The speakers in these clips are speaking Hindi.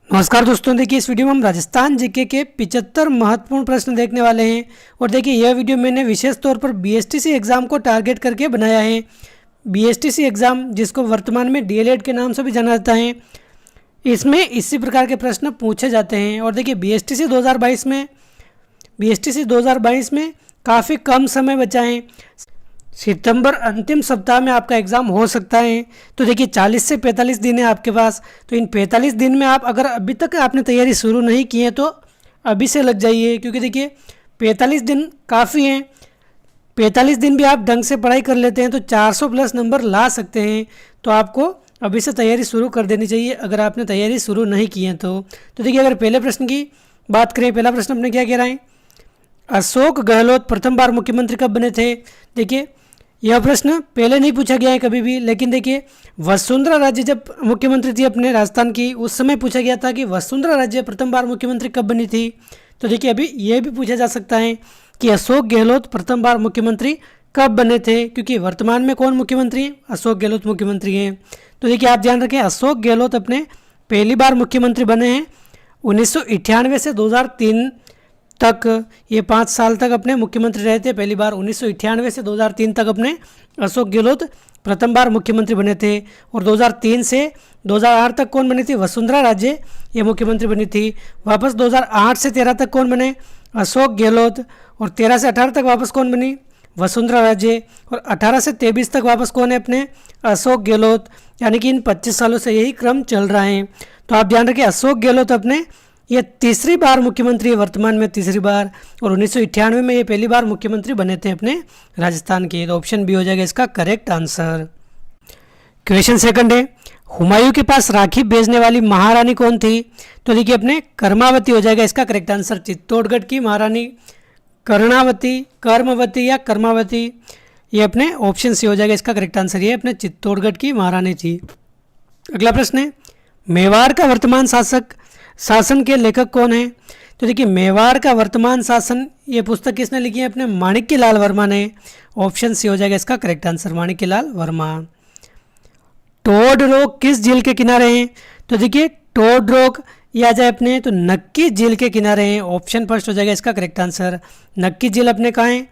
नमस्कार दोस्तों, देखिए इस वीडियो में हम राजस्थान जीके के 75 महत्वपूर्ण प्रश्न देखने वाले हैं। और देखिए यह वीडियो मैंने विशेष तौर पर बीएसटीसी एग्ज़ाम को टारगेट करके बनाया है। बीएसटीसी एग्ज़ाम, जिसको वर्तमान में डीएलएड के नाम से भी जाना जाता है, इसमें इसी प्रकार के प्रश्न पूछे जाते हैं। और देखिए बीएसटीसी 2022 में काफ़ी कम समय बचा है। सितंबर अंतिम सप्ताह में आपका एग्ज़ाम हो सकता है। तो देखिए 40 से 45 दिन है आपके पास। तो इन 45 दिन में आप अगर अभी तक आपने तैयारी शुरू नहीं की है तो अभी से लग जाइए, क्योंकि देखिए 45 दिन काफ़ी हैं। 45 दिन भी आप ढंग से पढ़ाई कर लेते हैं तो 400 प्लस नंबर ला सकते हैं। तो आपको अभी से तैयारी शुरू कर देनी चाहिए अगर आपने तैयारी शुरू नहीं की है तो देखिए अगर पहले प्रश्न की बात करें, पहला प्रश्न अपने क्या कह रहा है, अशोक गहलोत प्रथम बार मुख्यमंत्री कब बने थे। देखिए यह प्रश्न पहले नहीं पूछा गया है कभी भी, लेकिन देखिए वसुंधरा राजे जब मुख्यमंत्री थी अपने राजस्थान की, उस समय पूछा गया था कि वसुंधरा राजे प्रथम बार मुख्यमंत्री कब बनी थी। तो देखिए अभी यह भी पूछा जा सकता है कि अशोक गहलोत प्रथम बार मुख्यमंत्री कब बने थे, क्योंकि वर्तमान में कौन मुख्यमंत्री हैं, अशोक गहलोत मुख्यमंत्री हैं। तो देखिए आप ध्यान रखें, अशोक गहलोत अपने पहली बार मुख्यमंत्री बने हैं 1998 से 2003 तक। ये 5 साल तक अपने मुख्यमंत्री रहे थे। पहली बार 1998 से 2003 तक अपने अशोक गहलोत प्रथम बार मुख्यमंत्री बने थे। और 2003 से 2008 तक कौन बनी थी, वसुंधरा राजे ये मुख्यमंत्री बनी थी। वापस 2008 से 13 तक कौन बने, अशोक गहलोत। और 13 से 18 तक वापस कौन बनी, वसुंधरा राजे। और 18 से 23 तक वापस कौन है, अपने अशोक गहलोत। यानी कि इन 25 सालों से यही क्रम चल रहा है। तो आप ध्यान रखिए, अशोक गहलोत अपने ये तीसरी बार मुख्यमंत्री है, वर्तमान में तीसरी बार। और 1998 में ये पहली बार मुख्यमंत्री बने थे अपने राजस्थान के। तो ऑप्शन बी हो जाएगा इसका करेक्ट आंसर। क्वेश्चन सेकंड है, हुमायूं के पास राखी भेजने वाली महारानी कौन थी। तो देखिए अपने कर्मावती हो जाएगा इसका करेक्ट आंसर। चित्तौड़गढ़ की महारानी कर्णावती, कर्मवती या कर्मावती, ये अपने ऑप्शन सी हो जाएगा इसका करेक्ट आंसर। ये अपने चित्तौड़गढ़ की महारानी थी। अगला प्रश्न है, मेवाड़ का वर्तमान शासन के लेखक कौन है। तो देखिए मेवाड़ का वर्तमान शासन, ये पुस्तक किसने लिखी है, अपने माणिक्यलाल वर्मा ने। ऑप्शन सी हो जाएगा इसका करेक्ट आंसर, माणिक्यलाल वर्मा। टोड रोग किस झील के किनारे हैं। तो देखिए टोड रोग ये आ जाए अपने तो नक्की झील के किनारे हैं। ऑप्शन फर्स्ट हो जाएगा इसका करेक्ट आंसर। नक्की झील अपने कहाँ है,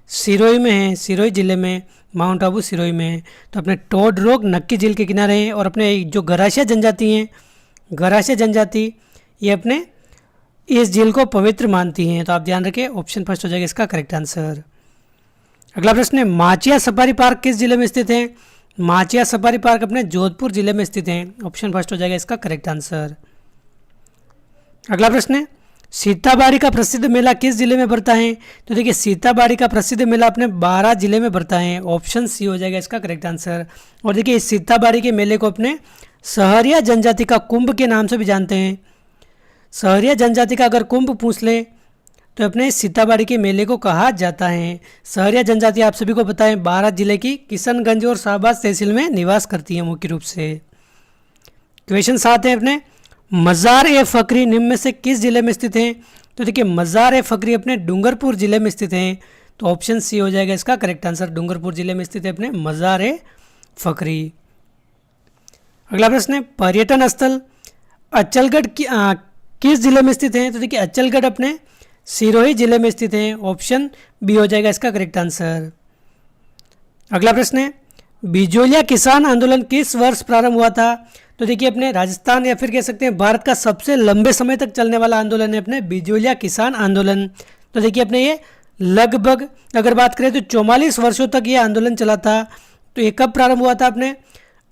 सिरोही में है, सिरोही जिले में, माउंट आबू सिरोही में है। तो अपने टोड रोग नक्की झील के किनारे हैं। और अपने जो गरासिया जनजाति हैं, गरासिया जनजाति ये अपने इस झील को पवित्र मानती हैं। तो आप ध्यान रखें, ऑप्शन फर्स्ट हो जाएगा इसका करेक्ट आंसर। अगला प्रश्न है, माचिया सफारी पार्क किस जिले में स्थित है। माचिया सफारी पार्क अपने जोधपुर जिले में स्थित है। ऑप्शन फर्स्ट हो जाएगा इसका करेक्ट आंसर। अगला प्रश्न है, सीताबाड़ी का प्रसिद्ध मेला किस जिले में पड़ता है। तो देखिए सीताबाड़ी का प्रसिद्ध मेला अपने 12 जिले में पड़ता है। ऑप्शन सी हो जाएगा इसका करेक्ट आंसर। और देखिए इस सीताबाड़ी के मेले को अपने सहरिया जनजाति का कुंभ के नाम से भी जानते हैं। सहरिया जनजाति का अगर कुंभ पूछ ले तो अपने सीताबाड़ी के मेले को कहा जाता है। सहरिया जनजाति आप सभी को पता है 12 जिले की किशनगंज और शाहबाद तहसील में निवास करती है मुख्य रूप से। क्वेश्चन 7 है अपने, मज़ार ए फ़करी निम्न में से किस जिले में स्थित है। तो देखिए मज़ार ए फ़करी अपने डूंगरपुर जिले में स्थित है। तो ऑप्शन सी हो जाएगा इसका करेक्ट आंसर। डूंगरपुर जिले में स्थित है अपने मज़ार ए फ़करी। अगला प्रश्न है, पर्यटन स्थल अचलगढ़ किस जिले में स्थित है। तो देखिए अचलगढ़ अपने सिरोही जिले में स्थित है। ऑप्शन बी हो जाएगा इसका करेक्ट आंसर। अगला प्रश्न है, बिजोलिया किसान आंदोलन किस वर्ष प्रारंभ हुआ था। तो देखिए अपने राजस्थान या फिर कह सकते हैं भारत का सबसे लंबे समय तक चलने वाला आंदोलन है अपने बिजोलिया किसान आंदोलन। तो देखिए अपने ये लगभग अगर बात करें तो 44 वर्षों तक ये आंदोलन चला था। तो ये कब प्रारंभ हुआ था, अपने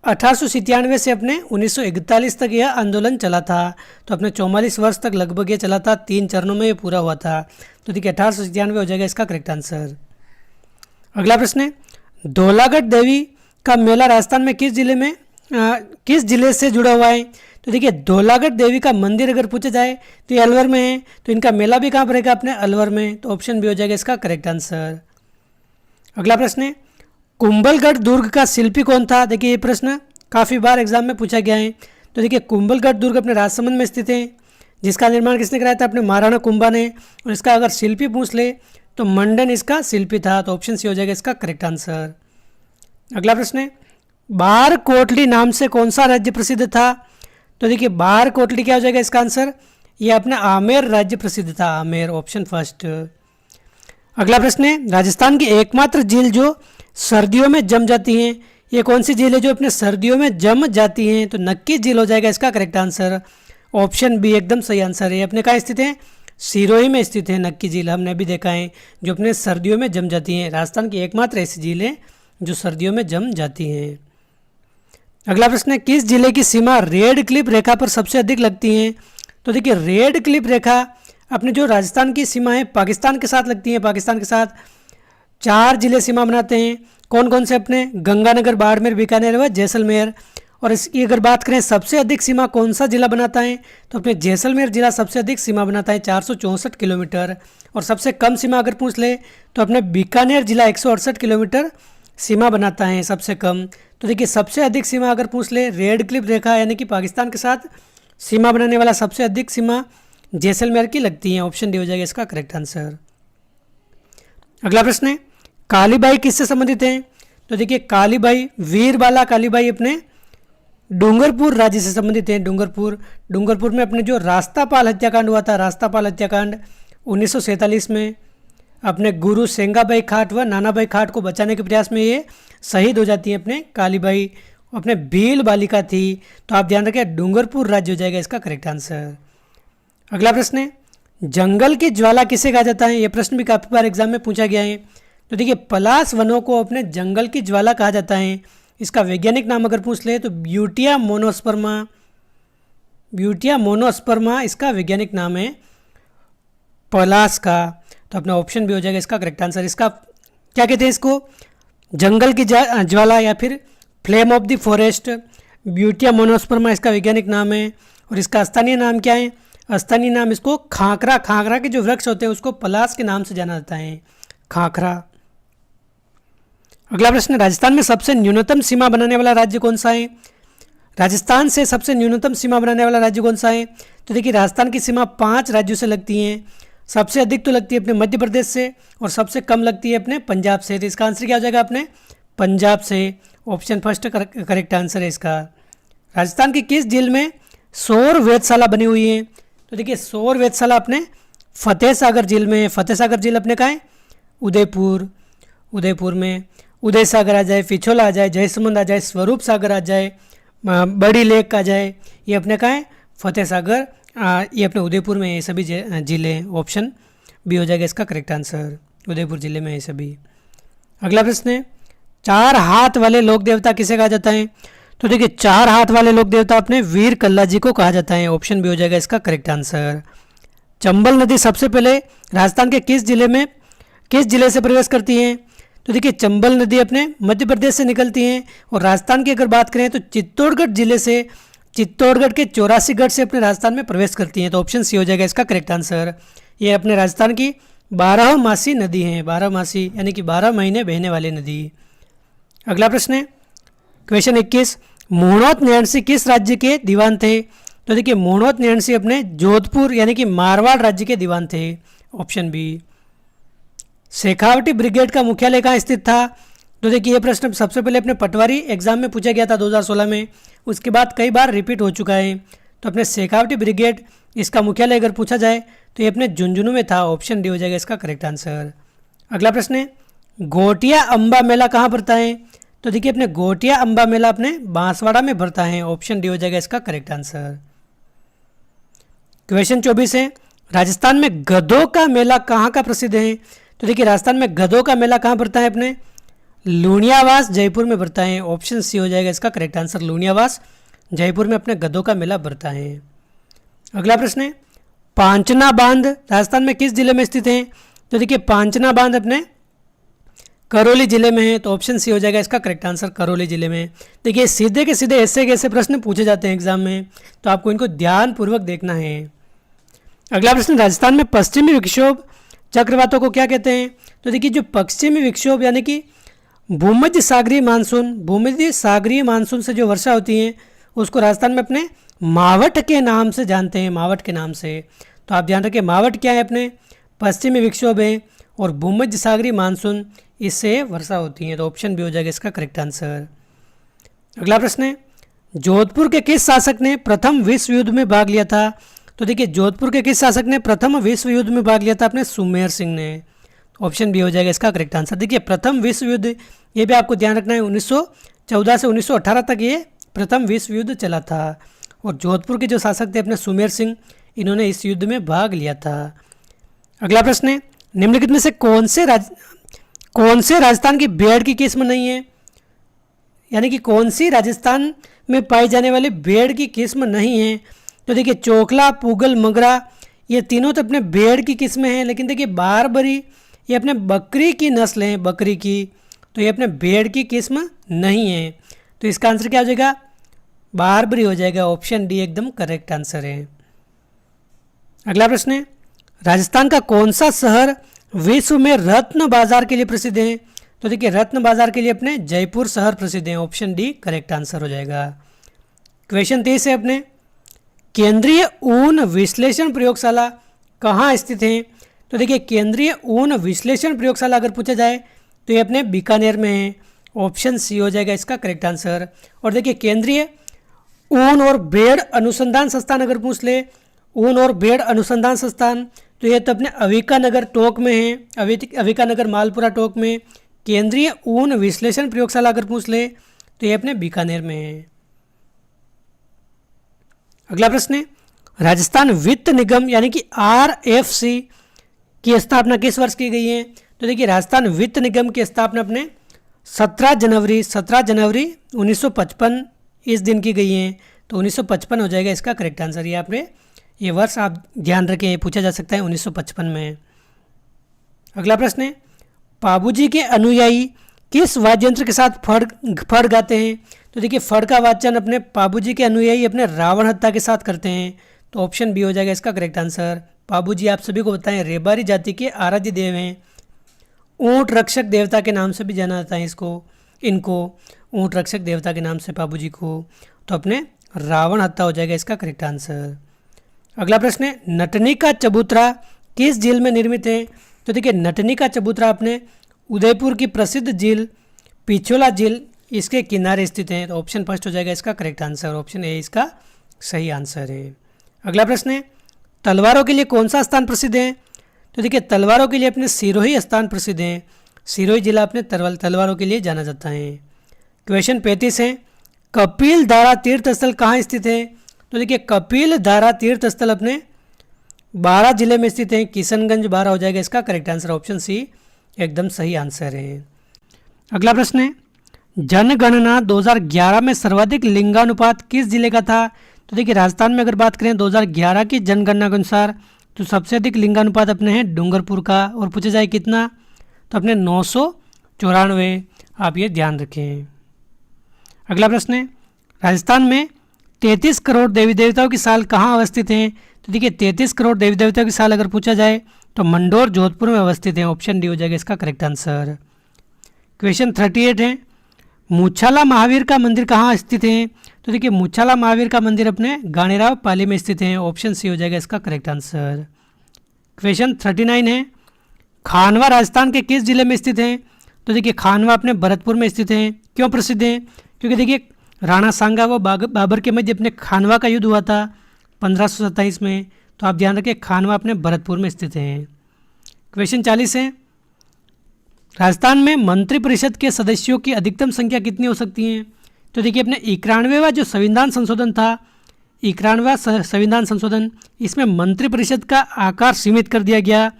1897 से अपने 1941 तक यह आंदोलन चला था। तो अपने 44 वर्ष तक लगभग ये चला था, 3 चरणों में ये पूरा हुआ था। तो देखिए 1897 हो जाएगा इसका करेक्ट आंसर। अगला प्रश्न है, धौलागढ़ देवी का मेला राजस्थान में किस जिले से जुड़ा हुआ है। तो देखिए धौलागढ़ देवी का मंदिर अगर पूछा जाए तो ये अलवर में है। तो इनका मेला भी कहाँ पड़ेगा, अपने अलवर में। तो ऑप्शन बी हो जाएगा इसका करेक्ट आंसर। अगला प्रश्न है, कुंभलगढ़ दुर्ग का शिल्पी कौन था। देखिए ये प्रश्न काफ़ी बार एग्जाम में पूछा गया है। तो देखिए कुंभलगढ़ दुर्ग अपने राजसमंद में स्थित है, जिसका निर्माण किसने कराया था, अपने महाराणा कुंभा ने। और इसका अगर शिल्पी पूछ ले तो मंडन इसका शिल्पी था। तो ऑप्शन सी हो जाएगा इसका करेक्ट आंसर। अगला प्रश्न है, बार कोटली नाम से कौन सा राज्य प्रसिद्ध था। तो देखिए बाहर कोटली क्या हो जाएगा इसका आंसर, ये अपना आमेर राज्य प्रसिद्ध था, आमेर, ऑप्शन फर्स्ट। अगला प्रश्न है, राजस्थान की एकमात्र झील जो सर्दियों में जम जाती हैं, ये कौन सी झील है जो अपने सर्दियों में जम जाती हैं, तो नक्की झील हो जाएगा इसका करेक्ट आंसर, ऑप्शन बी एकदम सही आंसर है। अपने कहाँ स्थित है, सिरोही में स्थित है नक्की झील, हमने भी देखा है जो अपने सर्दियों में जम जाती हैं। राजस्थान की एकमात्र ऐसी झील है जो सर्दियों में जम जाती हैं। अगला प्रश्न है, किस जिले की सीमा रेड क्लिफ रेखा पर सबसे अधिक लगती हैं, तो देखिए रेड क्लिफ रेखा अपने जो राजस्थान की सीमा है पाकिस्तान के साथ लगती है। पाकिस्तान के साथ 4 जिले सीमा बनाते हैं, कौन कौन से, अपने गंगानगर, बाड़मेर, बीकानेर व जैसलमेर। और इसकी अगर बात करें सबसे अधिक सीमा कौन सा जिला बनाता है, तो अपने जैसलमेर जिला सबसे अधिक सीमा बनाता है 464 किलोमीटर। और सबसे कम सीमा अगर पूछ ले तो अपने बीकानेर जिला 168 किलोमीटर सीमा बनाता है सबसे कम। तो देखिए सबसे अधिक सीमा अगर पूछ ले रेड क्लिफ रेखा यानी कि पाकिस्तान के साथ सीमा बनाने वाला सबसे अधिक सीमा जैसलमेर की लगती है, ऑप्शन डी हो जाएगा इसका करेक्ट आंसर। अगला प्रश्न है, कालीबाई किससे संबंधित हैं, तो देखिए कालीबाई, वीरबाला कालीबाई अपने डूंगरपुर राज्य से संबंधित हैं। डूंगरपुर में अपने जो रास्तापाल हत्याकांड हुआ था, रास्तापाल हत्याकांड 1947 में, अपने गुरु सेंगाबाई खाट व नानाबाई खाट को बचाने के प्रयास में ये शहीद हो जाती हैं अपने कालीबाई, अपने भील बालिका थी। तो आप ध्यान रखें डूंगरपुर राज्य हो जाएगा इसका करेक्ट आंसर। अगला प्रश्न है, जंगल की ज्वाला किसे कहा जाता है, ये प्रश्न भी काफ़ी बार एग्जाम में पूछा गया है। तो देखिए पलाश वनों को अपने जंगल की ज्वाला कहा जाता है। इसका वैज्ञानिक नाम अगर पूछ ले तो ब्यूटिया मोनोस्पर्मा, ब्यूटिया मोनोस्पर्मा इसका वैज्ञानिक नाम है पलाश का। तो अपना ऑप्शन भी हो जाएगा इसका करेक्ट आंसर। इसका क्या कहते हैं, इसको जंगल की ज्वाला या फिर flame of the forest, Butea monosperma इसका वैज्ञानिक नाम है। और इसका स्थानीय नाम क्या है, स्थानीय नाम इसको खाकरा, खाकरा के जो वृक्ष होते हैं उसको पलाश के नाम से जाना जाता है, खाकरा। अगला प्रश्न, राजस्थान में सबसे न्यूनतम सीमा बनाने वाला राज्य कौन सा है, राजस्थान से सबसे न्यूनतम सीमा बनाने वाला राज्य कौन सा है, तो देखिए राजस्थान की सीमा 5 राज्यों से लगती हैं। सबसे अधिक तो लगती है अपने मध्य प्रदेश से और सबसे कम लगती है अपने पंजाब से। तो इसका आंसर क्या हो जाएगा, अपने पंजाब से, ऑप्शन फर्स्ट करेक्ट आंसर है इसका। राजस्थान की किस झील में सौर वेधशाला बनी हुई है, तो देखिए सौर वेधशाला अपने फतेह सागर झील में है। फतेह सागर झील अपने कहाँ है, उदयपुर में। उदय सागर आ जाए, पिछोला आ जाए, जयसमंद आ जाए, स्वरूप सागर आ जाए, बड़ी लेक आ जाए, ये अपने कहाँ है, फतेह सागर, ये अपने उदयपुर में ये सभी जिले, ऑप्शन बी हो जाएगा इसका करेक्ट आंसर, उदयपुर जिले में ये सभी। अगला प्रश्न है, 4 हाथ वाले लोक देवता किसे कहा जाता है, तो देखिए 4 हाथ वाले लोक देवता अपने वीर कल्ला जी को कहा जाता है, ऑप्शन बी हो जाएगा इसका करेक्ट आंसर। चंबल नदी सबसे पहले राजस्थान के किस जिले से प्रवेश करती है, तो देखिए चंबल नदी अपने मध्य प्रदेश से निकलती हैं। और राजस्थान की अगर बात करें तो चित्तौड़गढ़ जिले से, चित्तौड़गढ़ के 84 गढ़ से अपने राजस्थान में प्रवेश करती हैं, तो ऑप्शन सी हो जाएगा इसका करेक्ट आंसर। ये अपने राजस्थान की 12मासी नदी है, 12मासी यानी कि 12 महीने बहने वाली नदी। अगला प्रश्न है क्वेश्चन 21, मोहनोत नैणसी किस राज्य के दीवान थे, तो देखिए मोहनोत नैणसी अपने जोधपुर यानी कि मारवाड़ राज्य के दीवान थे, ऑप्शन बी। शेखावटी ब्रिगेड का मुख्यालय कहाँ स्थित था, तो देखिए ये प्रश्न सबसे पहले अपने पटवारी एग्जाम में पूछा गया था 2016 में, उसके बाद कई बार रिपीट हो चुका है। तो अपने शेखावटी ब्रिगेड इसका मुख्यालय अगर पूछा जाए तो ये अपने झुंझुनू में था, ऑप्शन डी हो जाएगा इसका करेक्ट आंसर। अगला प्रश्न है, घोटिया अम्बा मेला कहाँ भरता है, तो देखिए अपने घोटिया अम्बा मेला अपने बांसवाड़ा में भरता है, ऑप्शन डी हो जाएगा इसका करेक्ट आंसर। क्वेश्चन 24 है, राजस्थान में गधों का मेला कहाँ का प्रसिद्ध है, तो देखिए राजस्थान में गधों का मेला कहाँ भरता है, अपने लूणियावास जयपुर में भरता है, ऑप्शन सी हो जाएगा इसका करेक्ट आंसर। लूणियावास जयपुर में अपने गधों का मेला भरता है। अगला प्रश्न है, पांचना बांध राजस्थान में किस जिले में स्थित है, तो देखिए पांचना बांध अपने करौली जिले में है, तो ऑप्शन सी हो जाएगा इसका करेक्ट आंसर, करौली जिले में। देखिए सीधे के सीधे ऐसे कैसे प्रश्न पूछे जाते हैं एग्जाम में, तो आपको इनको ध्यानपूर्वक देखना है। अगला प्रश्न, राजस्थान में पश्चिमी विक्षोभ चक्रवातों को क्या कहते हैं, तो देखिए जो पश्चिमी विक्षोभ यानी कि भूमध्य सागरीय मानसून से जो वर्षा होती है उसको राजस्थान में अपने मावट के नाम से जानते हैं, मावट के नाम से। तो आप ध्यान रखें मावट क्या है, अपने पश्चिमी विक्षोभ है और भूमध्य सागरीय मानसून, इससे वर्षा होती है, तो ऑप्शन बी हो जाएगा इसका करेक्ट आंसर। अगला प्रश्न है, जोधपुर के किस शासक ने प्रथम विश्व युद्ध में भाग लिया था? तो देखिए जोधपुर के किस शासक ने प्रथम विश्व युद्ध में भाग लिया था? अपने सुमेर सिंह ने। ऑप्शन बी हो जाएगा इसका करेक्ट आंसर। देखिए प्रथम विश्व युद्ध, ये भी आपको ध्यान रखना है, 1914 से 1918 तक ये प्रथम विश्व युद्ध चला था। और जोधपुर के जो शासक थे अपने सुमेर सिंह, इन्होंने इस युद्ध में भाग लिया था। अगला प्रश्न है, निम्नलिखित में से कौन से राजस्थान की भेड़ की किस्म नहीं है? यानी कि कौन सी राजस्थान में पाई जाने वाली भेड़ की किस्म नहीं है? तो देखिए चोखला, पूगल, मगरा, ये तीनों तो अपने भेड़ की किस्में हैं, लेकिन देखिए बारबरी ये अपने बकरी की नस्ल हैं, बकरी की, तो ये अपने भेड़ की किस्म नहीं है। तो इसका आंसर क्या हो जाएगा? बारबरी हो जाएगा। ऑप्शन डी एकदम करेक्ट आंसर है। अगला प्रश्न है, राजस्थान का कौन सा शहर विश्व में रत्न बाजार के लिए प्रसिद्ध है? तो देखिए रत्न बाजार के लिए अपने जयपुर शहर प्रसिद्ध है। ऑप्शन डी करेक्ट आंसर हो जाएगा। क्वेश्चन 30 है अपने, केंद्रीय ऊन विश्लेषण प्रयोगशाला कहाँ स्थित है? तो देखिए केंद्रीय ऊन विश्लेषण प्रयोगशाला अगर पूछा जाए तो ये अपने बीकानेर में है। ऑप्शन सी हो जाएगा इसका करेक्ट आंसर। और देखिए केंद्रीय ऊन और भेड़ अनुसंधान संस्थान अगर पूछ ले, ऊन और भेड़ अनुसंधान संस्थान, तो ये तो अपने अविका नगर टोंक में है, अविका नगर मालपुरा टोंक में। केंद्रीय ऊन विश्लेषण प्रयोगशाला अगर पूछ ले तो ये अपने बीकानेर में है। अगला प्रश्न है, राजस्थान वित्त निगम यानी कि RFC की स्थापना किस वर्ष की गई है? तो देखिए राजस्थान वित्त निगम की स्थापना अपने 17 जनवरी 1955 इस दिन की गई है। तो 1955 हो जाएगा इसका करेक्ट आंसर। ये आपने ये वर्ष आप ध्यान रखें, पूछा जा सकता है 1955 में। अगला प्रश्न है, पाबूजी के अनुयायी किस वाद्य यंत्र के साथ फड़ गाते हैं? तो देखिए फड़ का वाचन अपने पाबूजी के अनुयायी अपने रावण हत्या के साथ करते हैं। तो ऑप्शन बी हो जाएगा इसका करेक्ट आंसर। पाबूजी आप सभी को बताएं रेबारी जाति के आराध्य देव हैं। ऊंट रक्षक देवता के नाम से भी जाना जाता है इनको ऊंट रक्षक देवता के नाम से पाबूजी को। तो अपने रावण हत्या हो जाएगा इसका करेक्ट आंसर। अगला प्रश्न है, नटनी का चबूतरा किस झील में निर्मित है? तो देखिए नटनी का चबूतरा अपने उदयपुर की प्रसिद्ध झील पिछोला झील इसके किनारे स्थित है। तो ऑप्शन फर्स्ट हो जाएगा इसका करेक्ट आंसर। ऑप्शन ए इसका सही आंसर है। अगला प्रश्न है, तलवारों के लिए कौन सा स्थान प्रसिद्ध है? तो देखिए तलवारों के लिए अपने सिरोही स्थान प्रसिद्ध है। सिरोही जिला अपने तलवारों के लिए जाना जाता है। क्वेश्चन 35 है, कपिल धारा तीर्थ स्थल कहाँ स्थित है? तो देखिए कपिल धारा तीर्थ स्थल अपने 12 जिले में स्थित है। किशनगंज 12 हो जाएगा इसका करेक्ट आंसर। ऑप्शन सी एकदम सही आंसर है। अगला प्रश्न है, जनगणना 2011 में सर्वाधिक लिंगानुपात किस जिले का था? तो देखिए राजस्थान में अगर बात करें 2011 की जनगणना के अनुसार तो सबसे अधिक लिंगानुपात अपने हैं डूंगरपुर का। और पूछा जाए कितना, तो अपने 994। आप ये ध्यान रखें। अगला प्रश्न है, राजस्थान में 33 करोड़ देवी देवताओं की साल कहाँ अवस्थित हैं? तो देखिए 33 करोड़ देवी देवताओं की साल अगर पूछा जाए तो मंडोर जोधपुर में अवस्थित है। ऑप्शन डी हो जाएगा इसका करेक्ट आंसर। क्वेश्चन 38 है, मूछाला महावीर का मंदिर कहाँ स्थित है? तो देखिए मूछाला महावीर का मंदिर अपने गानेराव पाली में स्थित है। ऑप्शन सी हो जाएगा इसका करेक्ट आंसर। क्वेश्चन 39 है, खानवा राजस्थान के किस जिले में स्थित है? तो देखिए खानवा अपने भरतपुर में स्थित है। क्यों प्रसिद्ध है? क्योंकि देखिए राणा सांगा व बाबर के मध्य अपने खानवा का युद्ध हुआ था 1527 में। तो आप ध्यान रखें खानवा अपने भरतपुर में स्थित है। क्वेश्चन 40 है, राजस्थान में मंत्रिपरिषद के सदस्यों की अधिकतम संख्या कितनी हो सकती है? तो देखिए अपने 91वां जो संविधान संशोधन था, 91वां संविधान संशोधन, इसमें मंत्रिपरिषद का आकार सीमित कर दिया गया।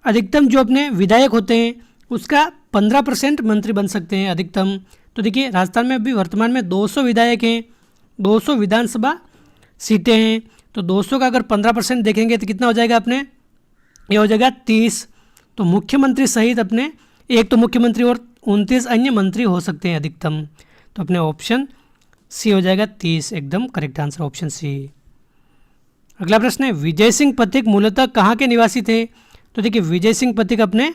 अधिकतम जो अपने विधायक होते हैं उसका 15% मंत्री बन सकते हैं अधिकतम। तो देखिए राजस्थान में अभी वर्तमान में 200 विधायक हैं, 200 विधानसभा सीटें हैं। तो 200 का अगर 15% देखेंगे तो कितना हो जाएगा अपने, ये हो जाएगा 30। तो मुख्यमंत्री सहित अपने एक तो मुख्यमंत्री और 29 अन्य मंत्री हो सकते हैं अधिकतम। तो अपने ऑप्शन सी हो जाएगा 30 एकदम करेक्ट आंसर। Option C. अगला प्रश्न है, विजय सिंह पथिक मूलतः कहाँ के निवासी थे? तो देखिए विजय सिंह पथिक अपने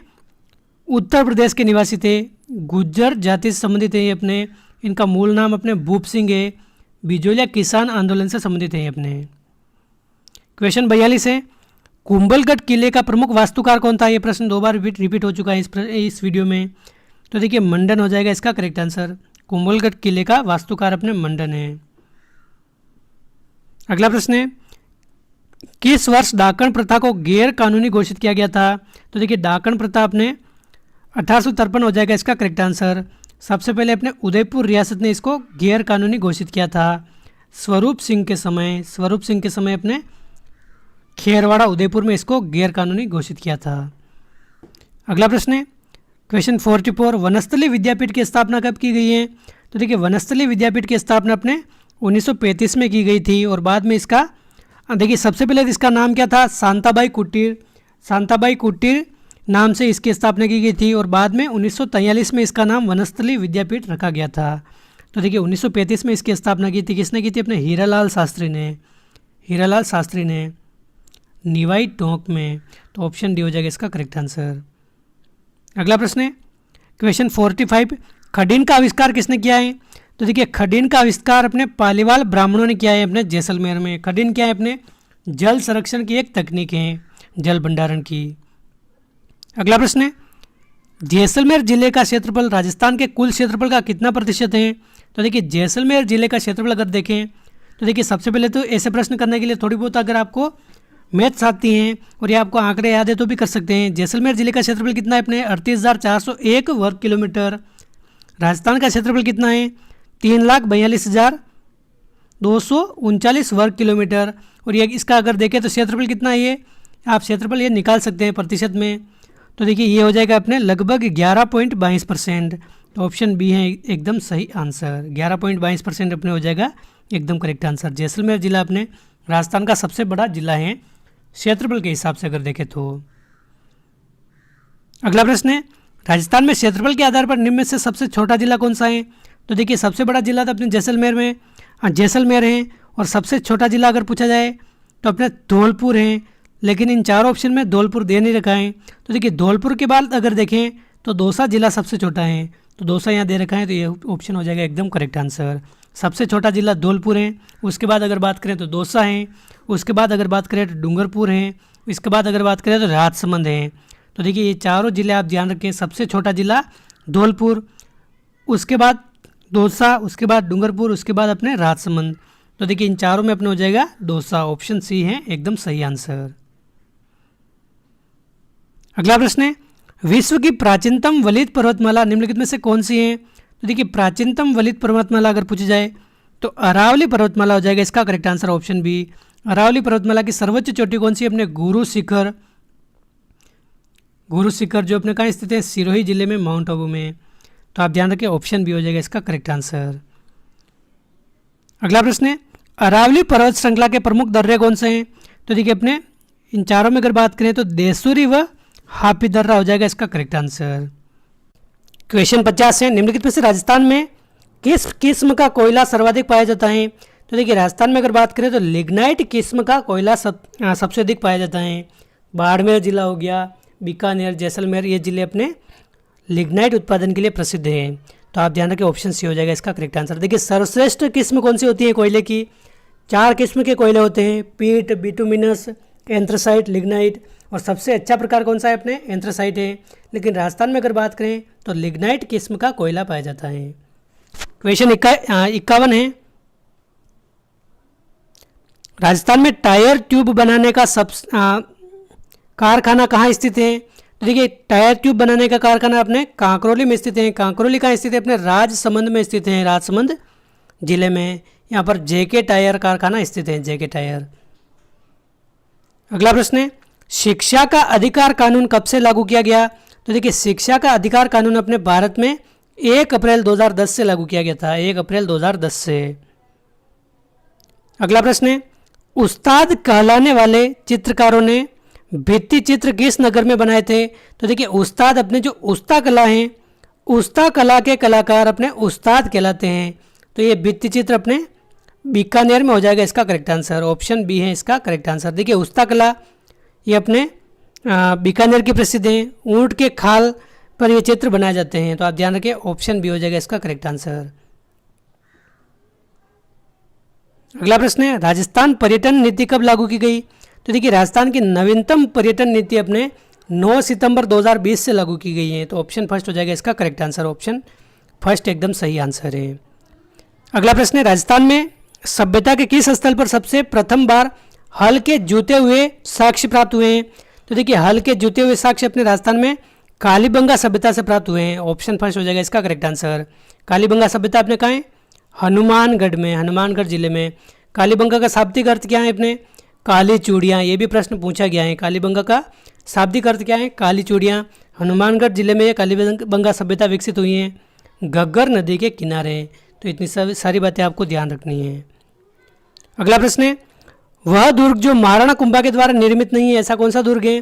उत्तर प्रदेश के निवासी थे। गुज्जर जाति से संबंधित है ये अपने। इनका मूल नाम अपने भूप सिंह है। बिजोलिया किसान आंदोलन से संबंधित है अपने। क्वेश्चन 42 है, कुंभलगढ़ किले का प्रमुख वास्तुकार कौन था? ये प्रश्न 2 बार रिपीट हो चुका है इस वीडियो में। तो देखिए मंडन हो जाएगा इसका करेक्ट आंसर। कुंभलगढ़ किले का वास्तुकार अपने मंडन है। अगला प्रश्न है, किस वर्ष डाकण प्रथा को गैर कानूनी घोषित किया गया था? तो देखिए डाकण प्रथा अपने 1853 हो जाएगा इसका करेक्ट आंसर। सबसे पहले अपने उदयपुर रियासत ने इसको गैर कानूनी घोषित किया था स्वरूप सिंह के समय अपने खेरवाड़ा उदयपुर में इसको गैर कानूनी घोषित किया था। अगला प्रश्न है क्वेश्चन 44, वनस्थली विद्यापीठ की स्थापना कब की गई है? तो देखिए वनस्थली विद्यापीठ की स्थापना अपने 1935 में की गई थी और बाद में इसका देखिए सबसे पहले इसका नाम क्या था? शांताबाई कुटीर नाम से इसकी स्थापना की गई थी और बाद में 1943 में इसका नाम वनस्थली विद्यापीठ रखा गया था। तो देखिए 1935 में इसकी स्थापना की थी, किसने की थी? अपने हीरालाल शास्त्री ने निवाई टोंक में। तो ऑप्शन डी हो जाएगा इसका करेक्ट आंसर। अगला प्रश्न है क्वेश्चन 45, खडीन का आविष्कार किसने किया है? तो देखिए खडीन का आविष्कार अपने पालीवाल ब्राह्मणों ने किया है अपने जैसलमेर में। खडीन क्या है? अपने जल संरक्षण की एक तकनीक है, जल भंडारण की। अगला प्रश्न है जैसलमेर जिले का क्षेत्रफल राजस्थान के कुल क्षेत्रफल का कितना प्रतिशत है? तो देखिए जैसलमेर जिले का क्षेत्रफल अगर देखें तो देखिए सबसे पहले तो ऐसे प्रश्न करने के लिए थोड़ी बहुत अगर आपको मैथ्स आती हैं और ये आपको आंकड़े याद है तो भी कर सकते हैं। जैसलमेर जिले का क्षेत्रफल कितना है? अपने 38,401 वर्ग किलोमीटर। राजस्थान का क्षेत्रफल कितना है? 3,42,239 वर्ग किलोमीटर। और ये इसका अगर देखें तो क्षेत्रफल कितना है? ये आप क्षेत्रफल ये निकाल सकते हैं प्रतिशत में। तो देखिए ये हो जाएगा अपने लगभग 11.22%। तो ऑप्शन बी है एकदम सही आंसर। 11.22% अपने हो जाएगा एकदम करेक्ट आंसर। जैसलमेर जिला अपने राजस्थान का सबसे बड़ा जिला है क्षेत्रफल के हिसाब से अगर देखें तो। अगला प्रश्न है राजस्थान में क्षेत्रफल के आधार पर निम्न में से सबसे छोटा जिला कौन सा है? तो देखिए सबसे बड़ा जिला तो अपने जैसलमेर है और सबसे छोटा जिला अगर पूछा जाए तो अपने धौलपुर है, लेकिन इन चारों ऑप्शन में धौलपुर दे नहीं रखा है। तो देखिए धौलपुर के बाद अगर देखें तो दौसा जिला सबसे छोटा है, तो दौसा यहाँ दे रखा है, तो ये ऑप्शन हो जाएगा एकदम करेक्ट आंसर। सबसे छोटा जिला धौलपुर है, उसके बाद अगर बात करें तो दौसा है, उसके बाद अगर बात करें तो डूंगरपुर है, इसके बाद अगर बात करें तो राजसमंद है। तो देखिए ये चारों जिले आप ध्यान रखें, सबसे छोटा जिला धौलपुर, उसके बाद दौसा, उसके बाद डूंगरपुर, उसके बाद अपने राजसमंद। तो देखिए इन चारों में अपने हो जाएगा दौसा। ऑप्शन सी है एकदम सही आंसर। अगला प्रश्न है विश्व की प्राचीनतम वलित पर्वतमाला निम्नलिखित में से कौन सी है? तो देखिए प्राचीनतम वलित पर्वतमाला अगर पूछी जाए तो अरावली पर्वतमाला हो जाएगा इसका correct answer. Option B, Aravalli पर्वतमाला की सर्वोच्च चोटी कौन सी है? अपने गुरु शिखर जो अपने कहाँ स्थित है? सिरोही जिले में, माउंट आबू में। तो आप ध्यान रखें ऑप्शन बी हो जाएगा इसका करेक्ट आंसर। अगला प्रश्न है अरावली पर्वत श्रृंखला के प्रमुख दर्रे कौन से हैं? तो देखिए अपने इन चारों में अगर बात करें तो देसूरी व हापी दर्रा हो जाएगा इसका करेक्ट आंसर। क्वेश्चन 50 है निम्नलिखित में से राजस्थान में किस किस्म का कोयला सर्वाधिक पाया जाता है? तो देखिए राजस्थान में अगर बात करें तो लिग्नाइट किस्म का कोयला सबसे अधिक पाया जाता है। बाड़मेर जिला हो गया, बीकानेर, जैसलमेर, ये जिले अपने लिग्नाइट उत्पादन के लिए प्रसिद्ध हैं। तो आप ध्यान रखें ऑप्शन सी हो जाएगा इसका करेक्ट आंसर। देखिए सर्वश्रेष्ठ किस्म कौन सी होती है कोयले की? 4 किस्म के कोयले होते हैं, पीट, बिटुमिनस, एंथ्रासाइट, लिग्नाइट। और सबसे अच्छा प्रकार कौन सा है? अपने एंथ्रासाइट है। लेकिन राजस्थान में अगर बात करें तो लिग्नाइट किस्म का कोयला पाया जाता है। क्वेश्चन 51 है राजस्थान में टायर ट्यूब बनाने का कारखाना कहाँ स्थित है? तो देखिए टायर ट्यूब बनाने का कारखाना अपने कांकरोली में स्थित है। कांकरोली कहाँ स्थित है? अपने राजसमंद में स्थित है, राजसमंद जिले में। यहाँ पर जेके टायर कारखाना स्थित है, जेके टायर। अगला प्रश्न है शिक्षा का अधिकार कानून कब से लागू किया गया? तो देखिए शिक्षा का अधिकार कानून अपने भारत में 1 अप्रैल 2010 से लागू किया गया था, 1 अप्रैल 2010 से। अगला प्रश्न है उस्ताद कहलाने वाले चित्रकारों ने भित्ति चित्र किस नगर में बनाए थे? तो देखिए उस्ताद अपने जो उस्ता कला है, उस्ता कला के कलाकार अपने उस्ताद कहलाते हैं। तो ये भित्ति चित्र अपने बीकानेर में हो जाएगा इसका करेक्ट आंसर। ऑप्शन बी है इसका करेक्ट आंसर। देखिए उस्ता कला ये अपने बीकानेर की प्रसिद्ध है, ऊंट के खाल पर ये चित्र बनाए जाते हैं। तो आप ध्यान रखें ऑप्शन बी हो जाएगा इसका करेक्ट आंसर। अगला प्रश्न है राजस्थान पर्यटन नीति कब लागू की गई? तो देखिए राजस्थान की नवीनतम पर्यटन नीति अपने 9 सितंबर 2020 से लागू की गई है। तो ऑप्शन फर्स्ट हो जाएगा इसका करेक्ट आंसर। ऑप्शन फर्स्ट एकदम सही आंसर है। अगला प्रश्न है, राजस्थान में सभ्यता के किस स्थल पर सबसे प्रथम बार हल के जूते हुए साक्ष्य प्राप्त हुए हैं? तो देखिए हल के जूते हुए साक्ष्य अपने राजस्थान में कालीबंगा सभ्यता से प्राप्त हुए हैं। ऑप्शन फर्स्ट हो जाएगा इसका करेक्ट आंसर। कालीबंगा सभ्यता अपने कहाँ है? हनुमानगढ़ में, हनुमानगढ़ जिले में। कालीबंगा का शाब्दिक अर्थ क्या है अपने? काली चूड़ियाँ। ये भी प्रश्न पूछा गया है। कालीबंगा का शाब्दिक अर्थ क्या है? काली चूड़ियाँ। हनुमानगढ़ जिले में ये कालीबंगा सभ्यता विकसित हुई है, घग्गर नदी के किनारे। तो इतनी सारी बातें आपको ध्यान रखनी है। अगला प्रश्न है, वह दुर्ग जो महाराणा कुंभा के द्वारा निर्मित नहीं है, ऐसा कौन सा दुर्ग है?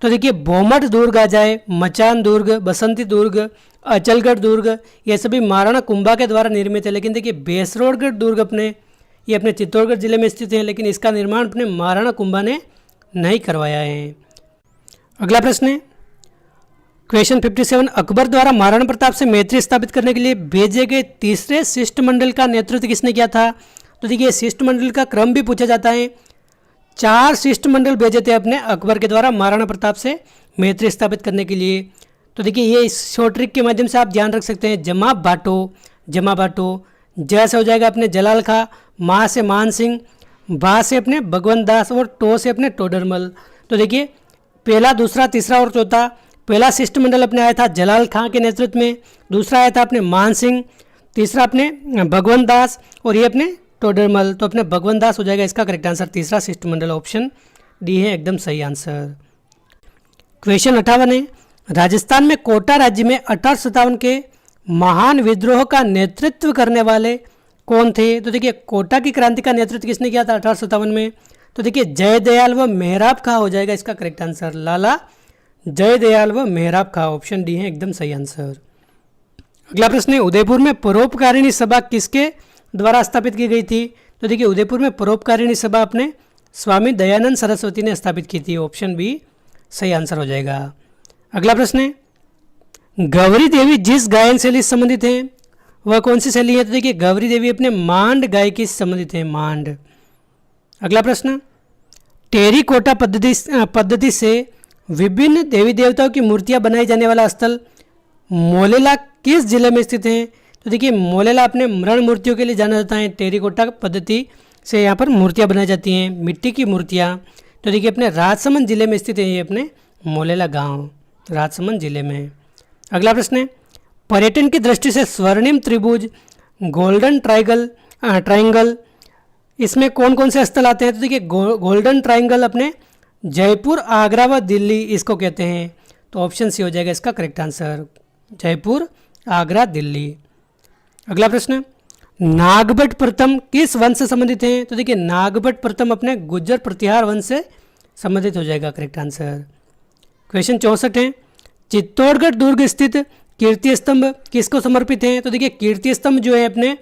तो देखिए बोमट दुर्ग आ जाए, मचान दुर्ग, बसंती दुर्ग, अचलगढ़ दुर्ग, ये सभी महाराणा कुंभा के द्वारा निर्मित है। लेकिन देखिए बेसरोडगढ़ दुर्ग ये अपने चित्तौड़गढ़ जिले में स्थित है, लेकिन इसका निर्माण अपने महाराणा कुंभा ने नहीं करवाया है। अगला प्रश्न है, क्वेश्चन 57, अकबर द्वारा महाराणा प्रताप से मैत्री स्थापित करने के लिए भेजे गए तीसरे शिष्टमंडल का नेतृत्व किसने किया था? तो देखिए शिष्टमंडल का क्रम भी पूछा जाता है। 4 शिष्टमंडल भेजे थे अपने अकबर के द्वारा महाराणा प्रताप से मैत्री स्थापित करने के लिए। तो देखिए ये इस शॉर्ट ट्रिक के माध्यम से आप ध्यान रख सकते हैं। जमा बाटो, जय से हो जाएगा अपने जलाल खां, माँ से मान सिंह, बा से अपने भगवंत दास और टो से अपने टोडरमल। तो देखिए पहला, दूसरा, तीसरा और चौथा, पहला शिष्टमंडल अपने आया था जलाल खां के नेतृत्व में, दूसरा आया था अपने मान सिंह, तीसरा अपने भगवंत दास और ये अपने टोडरमल। तो अपने भगवंत दास हो जाएगा इसका करेक्ट आंसर। तीसरा शिष्टमंडल ऑप्शन डी है एकदम सही आंसर। क्वेश्चन 58 है, राजस्थान में कोटा राज्य में 1857 के महान विद्रोह का नेतृत्व करने वाले कौन थे? तो देखिए कोटा की क्रांति का नेतृत्व किसने किया था 1857 में? तो देखिए जयदयाल व मेहराब खां हो जाएगा इसका करेक्ट आंसर। लाला जयदयाल व मेहराब खां, ऑप्शन डी है एकदम सही आंसर। अगला प्रश्न है, उदयपुर में परोपकारिणी सभा किसके द्वारा स्थापित की गई थी? तो देखिए उदयपुर में परोपकारिणी सभा अपने स्वामी दयानंद सरस्वती ने स्थापित की थी। ऑप्शन बी सही आंसर हो जाएगा। अगला प्रश्न है, गौरी देवी जिस गायन शैली से संबंधित हैं वह कौन सी शैली है? तो देखिए गौरी देवी अपने मांड गायकी से संबंधित हैं, मांड। अगला प्रश्न, टेरीकोटा पद्धति से विभिन्न देवी देवताओं की मूर्तियां बनाई जाने वाला स्थल मोलेला किस जिले में स्थित है? तो देखिए मोलेला अपने मृण मूर्तियों के लिए जाना जाता है। टेरीकोटा पद्धति से यहाँ पर मूर्तियाँ बनाई जाती हैं, मिट्टी की मूर्तियाँ। तो देखिए अपने राजसमंद जिले में स्थित है ये अपने मोलेला गांव, राजसमंद जिले में। अगला प्रश्न है, पर्यटन की दृष्टि से स्वर्णिम त्रिभुज, गोल्डन ट्राइंगल, इसमें कौन कौन से स्थल आते हैं? तो देखिए गोल्डन ट्राइंगल अपने जयपुर, आगरा व दिल्ली इसको कहते हैं। तो ऑप्शन सी हो जाएगा इसका करेक्ट आंसर, जयपुर, आगरा, दिल्ली। अगला प्रश्न, नागभट्ट प्रथम किस वंश से संबंधित हैं? तो देखिए नागभट्ट प्रथम अपने गुज्जर प्रतिहार वंश से संबंधित हो जाएगा करेक्ट आंसर। क्वेश्चन 64 है, चित्तौड़गढ़ दुर्ग स्थित कीर्ति स्तंभ किसको समर्पित है? तो देखिए कीर्ति स्तंभ जो है अपने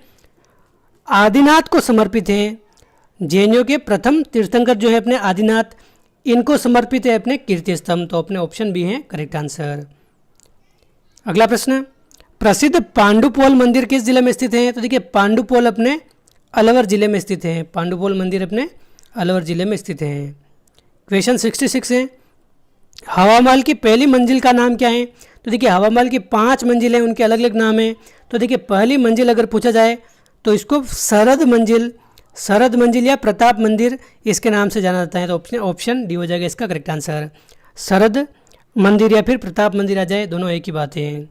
आदिनाथ को समर्पित हैं। जैनियों के प्रथम तीर्थंकर जो है अपने आदिनाथ, इनको समर्पित है अपने कीर्ति स्तंभ। तो अपने ऑप्शन बी है करेक्ट आंसर। अगला प्रश्न, प्रसिद्ध पांडुपोल मंदिर किस जिले में स्थित है? तो देखिए पांडुपोल अपने अलवर जिले में स्थित है। पांडुपोल मंदिर अपने अलवर जिले में स्थित है। क्वेश्चन 66 है, हवा महल की पहली मंजिल का नाम क्या है? तो देखिए हवा महल की 5 मंजिलें, उनके अलग अलग नाम हैं। तो देखिए पहली मंजिल अगर पूछा जाए तो इसको शरद मंजिल या प्रताप मंदिर इसके नाम से जाना जाता है। तो ऑप्शन डी हो जाएगा इसका करेक्ट आंसर। शरद मंदिर या फिर प्रताप मंदिर आ जाए, दोनों एक ही बात है।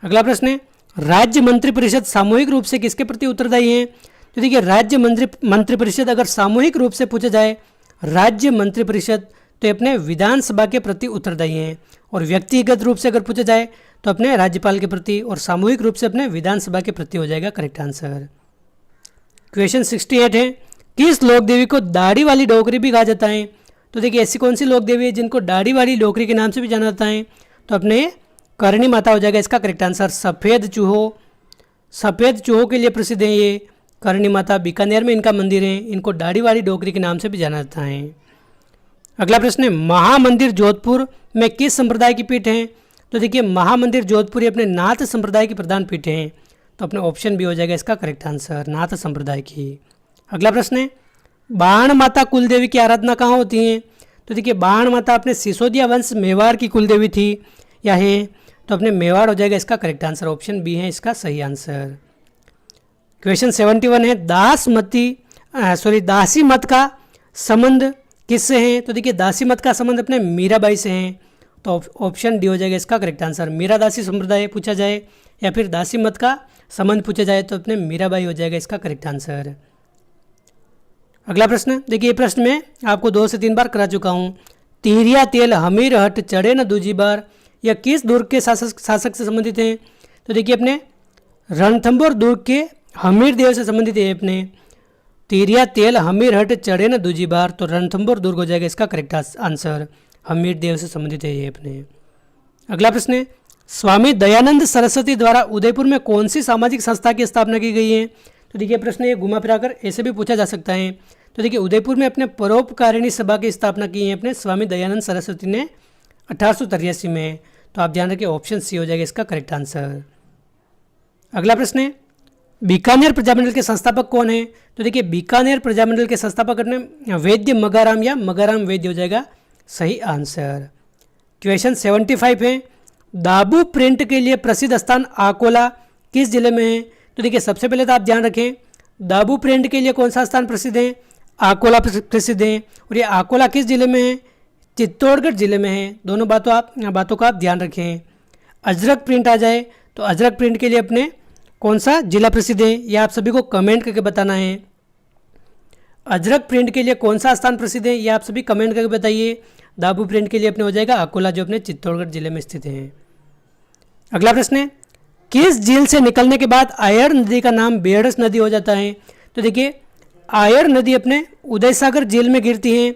अगला प्रश्न है, राज्य मंत्रिपरिषद सामूहिक रूप से किसके प्रति उत्तरदायी है? तो देखिए राज्य मंत्रिपरिषद अगर सामूहिक रूप से पूछा जाए, राज्य मंत्रिपरिषद तो अपने विधानसभा के प्रति उत्तरदायी हैं। और व्यक्तिगत रूप से अगर पूछा जाए तो अपने राज्यपाल के प्रति, और सामूहिक रूप से अपने विधानसभा के प्रति हो जाएगा करेक्ट आंसर। क्वेश्चन 68 है, किस लोक देवी को दाढ़ी वाली डोकरी भी कहा जाता है? तो देखिए ऐसी कौन सी लोक देवी है जिनको दाढ़ी वाली डोकरी के नाम से भी जाना जाता है? तो अपने करणी माता हो जाएगा इसका करेक्ट आंसर। सफ़ेद चूहों के लिए प्रसिद्ध है ये करणी माता, बीकानेर में इनका मंदिर है। इनको दाढ़ी वाली डोकरी के नाम से भी जाना जाता है। अगला प्रश्न है, महामंदिर जोधपुर में किस संप्रदाय की पीठ है? तो देखिए महामंदिर जोधपुर अपने नाथ संप्रदाय की प्रधान पीठ है। तो अपने ऑप्शन भी हो जाएगा इसका करेक्ट आंसर, नाथ संप्रदाय की। अगला प्रश्न है, बाण माता कुलदेवी की आराधना कहाँ होती है? तो देखिए बाण माता अपने सिसोदिया वंश मेवाड़ की कुलदेवी थी या है। तो अपने मेवाड़ हो जाएगा इसका करेक्ट आंसर, ऑप्शन बी है इसका सही आंसर। क्वेश्चन 71 है दासी मत का संबंध किससे है? तो देखिए दासी मत का संबंध अपने मीराबाई से है, तो ऑप्शन डी हो जाएगा इसका करेक्ट आंसर। मीरा दासी संप्रदाय पूछा जाए या फिर दासी मत का संबंध पूछा जाए तो अपने मीराबाई हो जाएगा इसका करेक्ट आंसर। अगला प्रश्न देखिए, ये प्रश्न मैं आपको 2 से 3 बार करा चुका हूँ। तिहरिया तेल हमीर हट चढ़े न दूजी बार, यह किस दुर्ग के शासक से संबंधित हैं? तो देखिए अपने रणथंभौर दुर्ग के हमीर देव से संबंधित है अपने। तिहरिया तेल हमीर हट चढ़े न दूजी बार, तो रणथंभौर दुर्ग हो जाएगा इसका करेक्ट आंसर, हमीर देव से संबंधित है ये अपने। अगला प्रश्न है, स्वामी दयानंद सरस्वती द्वारा उदयपुर में कौन सी सामाजिक संस्था की स्थापना की गई है? तो देखिए प्रश्न ये घुमा फिराकर ऐसे भी पूछा जा सकता है। तो देखिए उदयपुर में अपने परोपकारिणी सभा की स्थापना की है अपने स्वामी दयानंद सरस्वती ने 1883 में, तो आप ध्यान रखिए ऑप्शन सी हो जाएगा इसका करेक्ट आंसर। अगला प्रश्न है, बीकानेर प्रजामंडल के संस्थापक कौन है? तो देखिए बीकानेर प्रजामंडल के संस्थापक अपने वैद्य मगाराम या मगाराम वैद्य हो जाएगा सही आंसर। क्वेश्चन 75 है, दाबू प्रिंट के लिए प्रसिद्ध स्थान आकोला किस जिले में है? तो देखिए सबसे पहले तो आप ध्यान रखें, दाबू प्रिंट के लिए कौन सा स्थान प्रसिद्ध है? आकोला प्रसिद्ध है, और ये आकोला किस जिले में है? चित्तौड़गढ़ जिले में है। दोनों बातों का आप ध्यान रखें। अजरक प्रिंट आ जाए तो अजरक प्रिंट के लिए अपने कौन सा जिला प्रसिद्ध है, ये आप सभी को कमेंट करके बताना है। अजरक प्रिंट के लिए कौन सा स्थान प्रसिद्ध है, ये आप सभी कमेंट करके बताइए। दाबू प्रिंट के लिए अपने हो जाएगा अकोला, जो अपने चित्तौड़गढ़ जिले में स्थित है। अगला प्रश्न है, किस झील से निकलने के बाद आयर नदी का नाम बेड़स नदी हो जाता है? तो देखिए आयर नदी अपने उदय सागर झील में गिरती है,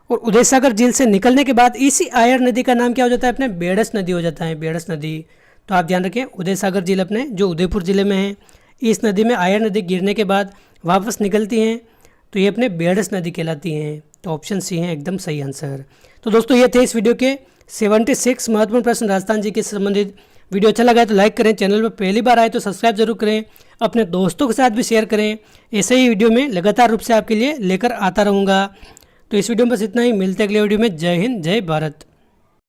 और उदय सागर झील से निकलने के बाद इसी आयर नदी का नाम क्या हो जाता है? अपने बेड़स नदी हो जाता है, बेड़स नदी। तो आप ध्यान रखें, उदय सागर झील अपने जो उदयपुर जिले में है, इस नदी में आयर नदी गिरने के बाद वापस निकलती हैं, तो ये अपने बेड़स नदी कहलाती हैं। तो ऑप्शन सी है एकदम सही आंसर। तो दोस्तों ये थे इस वीडियो के 76 महत्वपूर्ण प्रश्न राजस्थान जी के संबंधित। वीडियो अच्छा लगा है तो लाइक करें, चैनल पर पहली बार आए तो सब्सक्राइब जरूर करें, अपने दोस्तों के साथ भी शेयर करें। ऐसे ही वीडियो में लगातार रूप से आपके लिए लेकर आता रहूँगा। तो इस वीडियो में बस इतना ही, मिलते हैं अगले वीडियो में। जय हिंद, जय भारत।